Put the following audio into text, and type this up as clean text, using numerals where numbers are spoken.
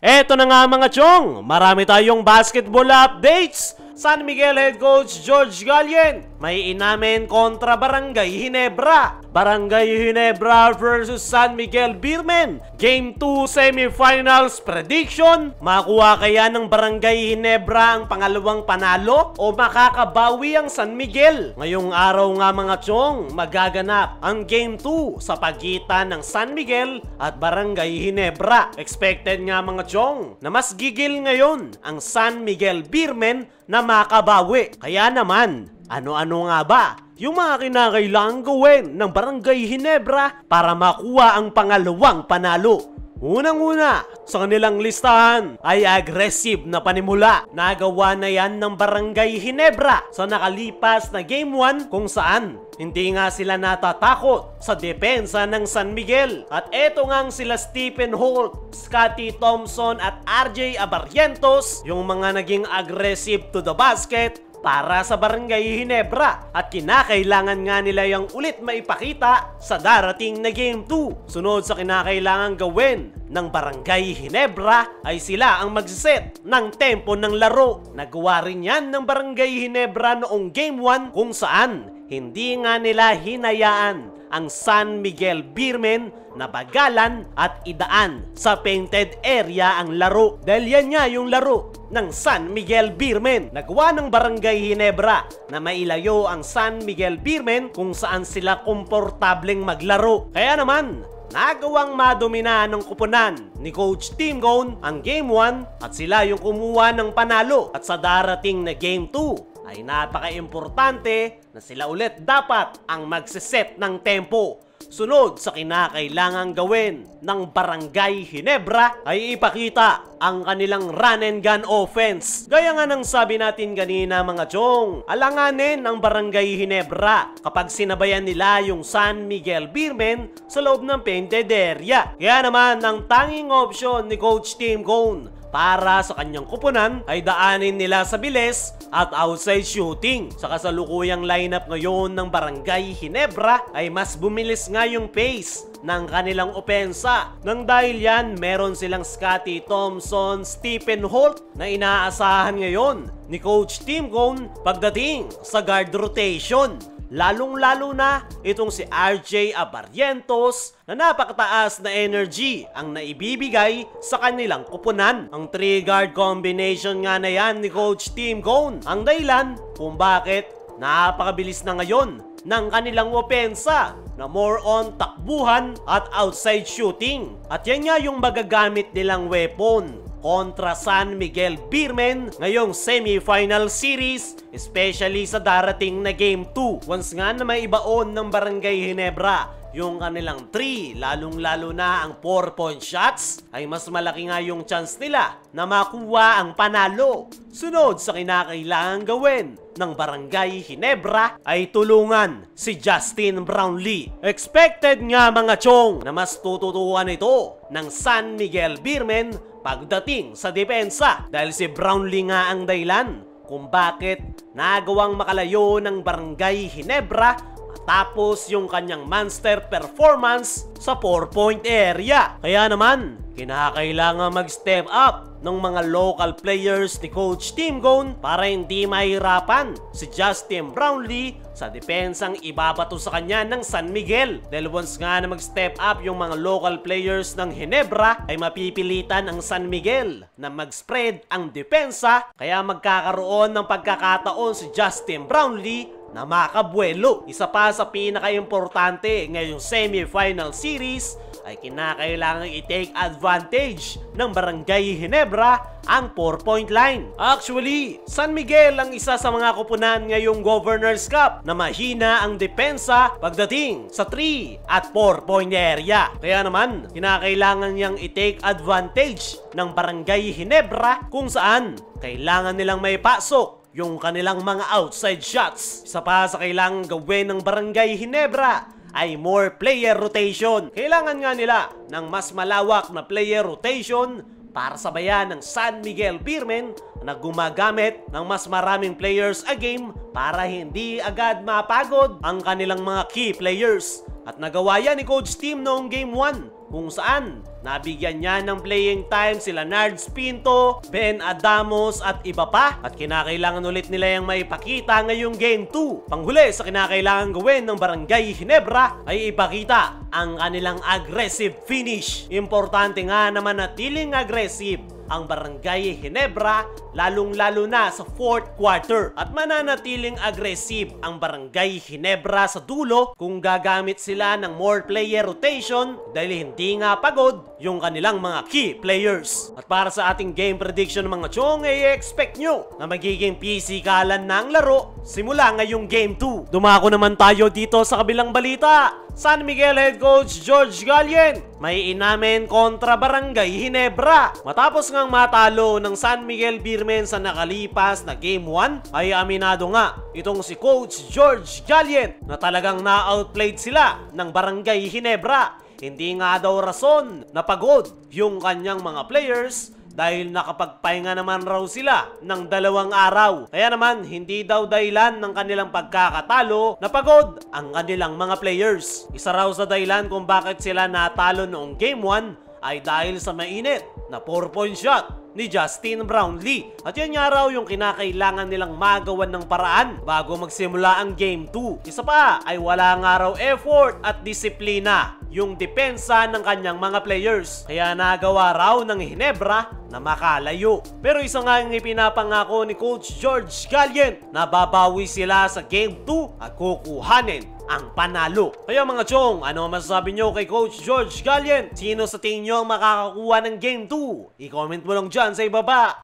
Eto na nga mga chong, marami tayong basketball updates. San Miguel Head Coach George Galyen may inamin kontra Barangay Ginebra. Barangay Ginebra versus San Miguel Beermen. Game 2 semifinals prediction. Makuha kaya ng Barangay Ginebra ang pangalawang panalo o makakabawi ang San Miguel? Ngayong araw nga mga chong, magaganap ang Game 2 sa pagitan ng San Miguel at Barangay Ginebra. Expected nga mga chong na mas gigil ngayon ang San Miguel Beermen na makabawi. Kaya naman, ano-ano nga ba yung mga kinakailangang gawin ng Barangay Ginebra para makuha ang pangalawang panalo? Unang-una, sa kanilang listahan ay aggressive na panimula. Nagawa na yan ng Barangay Ginebra sa nakalipas na Game 1 kung saan hindi nga sila natatakot sa depensa ng San Miguel. At eto ngang sila Stephen Holt, Scotty Thompson at RJ Abarrientos yung mga naging aggressive to the basket para sa Barangay Ginebra at kinakailangan nga nila yung ulit maipakita sa darating na Game 2. Sunod sa kinakailangan gawin ng Barangay Ginebra ay sila ang magsiset ng tempo ng laro. Nagawa rin yan ng Barangay Ginebra noong Game 1 kung saan hindi nga nila hinayaan ang San Miguel Beermen na bagalan at idaan sa painted area ang laro. Dahil yan nga yung laro ng San Miguel Beermen. Nagawa ng Barangay Ginebra na mailayo ang San Miguel Beermen kung saan sila komportableng maglaro. Kaya naman, nagawang madomina ng kupunan ni Coach Tim Cone ang Game 1 at sila yung kumuha ng panalo. At sa darating na Game 2 ay napaka-importante na sila ulit dapat ang magsiset ng tempo. Sunod sa kinakailangang gawin ng Barangay Ginebra ay ipakita ang kanilang run and gun offense. Gaya nga ng sabi natin kanina mga chong, alanganin ang Barangay Ginebra kapag sinabayan nila yung San Miguel Beermen sa loob ng painted area. Kaya naman ang tanging option ni Coach Tim Cone para sa kanyang kupunan ay daanin nila sa bilis at outside shooting. Sa kasalukuyang lineup ngayon ng Barangay Ginebra ay mas bumilis nga yung pace ng kanilang opensa. Nang dahil yan, meron silang Scotty Thompson, Stephen Holt na inaasahan ngayon ni Coach Tim Cone pagdating sa guard rotation. Lalong-lalo na itong si RJ Abarrientos na napakataas na energy ang naibibigay sa kanilang kupunan. Ang 3-guard combination nga na yan ni Coach Tim Cone ang dahilan kung bakit napakabilis na ngayon ng kanilang opensa na more on takbuhan at outside shooting. At yan nga yung magagamit nilang weapon kontra San Miguel Beermen ngayong semifinal series, especially sa darating na Game 2. Once nga na may ibaon ng Barangay Ginebra yung kanilang 3, lalong-lalo na ang 4-point shots, ay mas malaki nga yung chance nila na makuha ang panalo. Sunod sa kinakailangan gawin ng Barangay Ginebra ay tulungan si Justin Brownlee. Expected nga mga chong na mas tututuhan ito ng San Miguel Beermen pagdating sa depensa dahil si Brownlee nga ang dahilan kung bakit nagawang makalayo ng Barangay Ginebra matapos yung kanyang monster performance sa 4-point area. Kaya naman, kinakailangan mag-step up ng mga local players ni Coach Tim Cone para hindi mahirapan si Justin Brownlee sa depensang ibabato sa kanya ng San Miguel. Dahil once nga na mag-step up yung mga local players ng Ginebra ay mapipilitan ang San Miguel na mag-spread ang depensa, kaya magkakaroon ng pagkakataon si Justin Brownlee na makabuelo. Isa pa sa pinaka-importante ngayong semi-final series ay kinakailangan i-take advantage ng Barangay Ginebra ang 4-point line. Actually, San Miguel ang isa sa mga kupunan ngayong Governor's Cup na mahina ang depensa pagdating sa 3 at 4-point area. Kaya naman, kinakailangan niyang i-take advantage ng Barangay Ginebra kung saan kailangan nilang may pasok yung kanilang mga outside shots. Isa pa sa kailangan gawin ng Barangay Ginebra ay more player rotation. Kailangan nga nila ng mas malawak na player rotation para sabayan ng San Miguel Beermen na gumagamit ng mas maraming players a game para hindi agad mapagod ang kanilang mga key players. At nagawa yan ni Coach Tim noong Game 1 kung saan nabigyan niya ng playing time sila Nards Pinto, Ben Adamos at iba pa, at kinakailangan ulit nila yung maipakita ngayong Game 2. Panghuli sa kinakailangan gawin ng Barangay Ginebra ay ipakita ang kanilang aggressive finish. Importante nga na manatiling aggressive ang Barangay Ginebra, lalong-lalo na sa 4th quarter, at mananatiling aggressive ang Barangay Ginebra sa dulo kung gagamit sila ng more player rotation dahil hindi nga pagod yung kanilang mga key players. At para sa ating game prediction mga chong, expect nyo na magiging pisikalan na ang laro simula ngayong Game 2. Dumako naman tayo dito sa kabilang balita. San Miguel head coach George Galyen may inamin kontra Barangay Ginebra. Matapos ngang matalo ng San Miguel Beermen sa nakalipas na Game 1 ay aminado nga itong si Coach George Galyen na talagang na-outplayed sila ng Barangay Ginebra. Hindi nga daw rason na pagod yung kanyang mga players dahil nakapagpahinga naman raw sila ng 2 araw. Kaya naman, hindi daw dahilan ng kanilang pagkakatalo na pagod ang kanilang mga players. Isa raw sa dahilan kung bakit sila natalo noong Game 1 ay dahil sa mainit na 4-point shot ni Justin Brownlee. At yan nga raw yung kinakailangan nilang magawan ng paraan bago magsimula ang Game 2. Isa pa ay wala nga raw effort at disiplina yung depensa ng kanyang mga players. Kaya nagawa raw ng Ginebra na makalayo. Pero isa nga yung ipinapangako ni Coach George Galyen na babawi sila sa Game 2 at kukuhanin ang panalo. Kaya mga chong, ano masasabi nyo kay Coach George Galyen? Sino sa tingin nyo ang makakakuha ng Game 2? I-comment mo lang dyan sa ibaba.